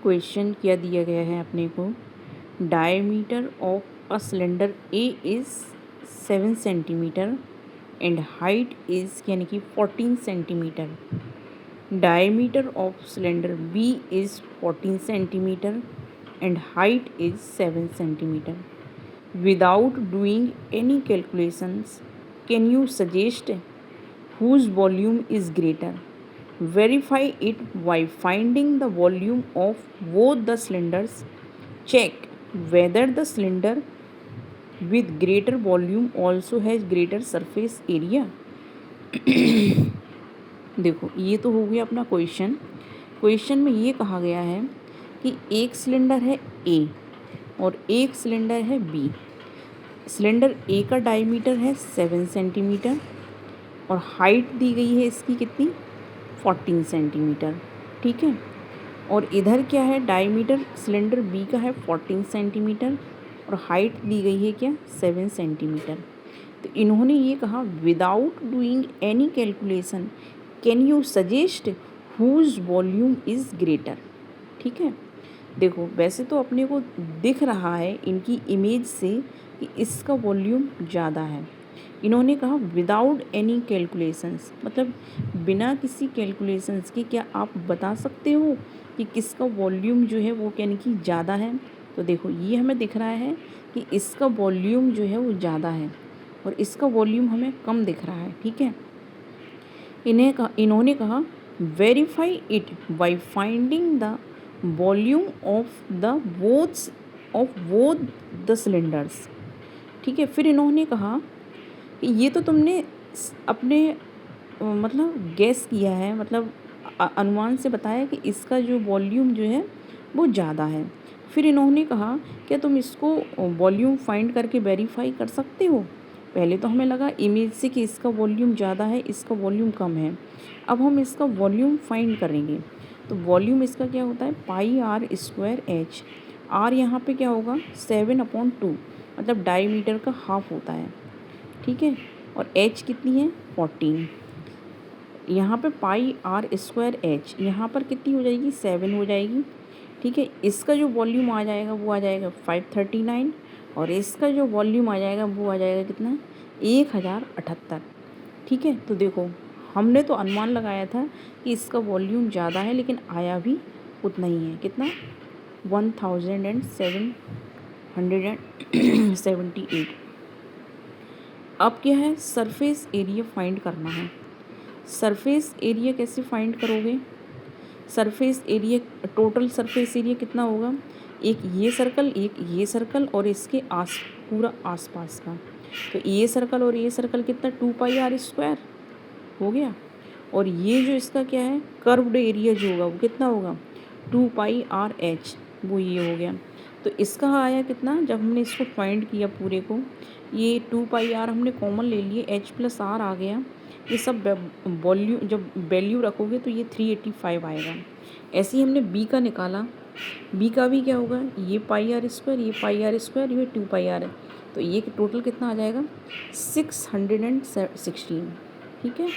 Question क्या दिया गया है अपने को, diameter of a cylinder A is 7 centimetre and height is यानी कि 14 centimetre. Diameter of cylinder B is 14 centimetre and height is 7 centimetre. Without doing any calculations, can you suggest whose volume is greater? Verify it by finding the volume of both the cylinders. Check whether the cylinder with greater volume also has greater surface area. देखो, ये तो हो गया अपना question में ये कहा गया है कि एक सिलेंडर है ए और एक सिलेंडर है बी। सिलेंडर ए का डायमीटर है 7 सेंटीमीटर और हाइट दी गई है इसकी कितनी, 14 सेंटीमीटर। ठीक है, और इधर क्या है, डायमीटर सिलेंडर बी का है 14 सेंटीमीटर और हाइट दी गई है क्या, 7 सेंटीमीटर। तो इन्होंने ये कहा without doing any calculation can you suggest whose volume is greater. ठीक है, देखो वैसे तो अपने को दिख रहा है इनकी इमेज से कि इसका वॉल्यूम ज़्यादा है। इन्होंने कहा विदाउट एनी कैलकुलेशंस, मतलब बिना किसी कैलकुलेशंस के क्या आप बता सकते हो कि किसका वॉल्यूम जो है वो यानी कि ज़्यादा है। तो देखो ये हमें दिख रहा है कि इसका वॉल्यूम जो है वो ज़्यादा है और इसका वॉल्यूम हमें कम दिख रहा है। ठीक है, इन्होंने कहा verify it by finding the volume of both the cylinders. ठीक है, फिर इन्होंने कहा कि ये तो तुमने अपने मतलब गैस किया है, मतलब अनुमान से बताया कि इसका जो वॉल्यूम जो है वो ज़्यादा है। फिर इन्होंने कहा क्या तुम इसको वॉल्यूम फाइंड करके वेरीफाई कर सकते हो। पहले तो हमें लगा इमेज से कि इसका वॉल्यूम ज़्यादा है, इसका वॉल्यूम कम है। अब हम इसका वॉल्यूम फाइंड करेंगे। तो वॉल्यूम इसका क्या होता है, पाई आर स्क्वायर एच। आर यहाँ पे क्या होगा, 7/2, मतलब डायमीटर का हाफ होता है। ठीक है, और एच कितनी है, 14। यहाँ पे पाई आर स्क्वायर एच, यहाँ पर कितनी हो जाएगी, 7 हो जाएगी। ठीक है, इसका जो वॉल्यूम आ जाएगा वो आ जाएगा 539 और इसका जो वॉल्यूम आ जाएगा वो आ जाएगा कितना, 1078। ठीक है, तो देखो हमने तो अनुमान लगाया था कि इसका वॉल्यूम ज़्यादा है, लेकिन आया भी उतना ही है, कितना, 1778। अब क्या है, सरफेस एरिया फाइंड करना है। सरफेस एरिया कैसे फाइंड करोगे, surface area, total surface area कितना होगा, एक ये सर्कल और इसके पूरा आसपास का। तो ये सर्कल और ये सर्कल कितना, 2πr² हो गया। और ये जो इसका क्या है, कर्व्ड एरिया जो होगा वो कितना होगा, 2πrh, वो ये हो गया। तो इसका आया कितना, जब हमने इसको फाइंड किया पूरे को, ये 2πr हमने कॉमन ले लिए, h+r आ गया। ये सब वॉल्यूम जब वैल्यू रखोगे तो ये 385 आएगा। ऐसे ही हमने बी का निकाला, बी का भी क्या होगा, ये πr², ये πr², ये 2πr है। तो ये टोटल कितना आ जाएगा, 616। ठीक है।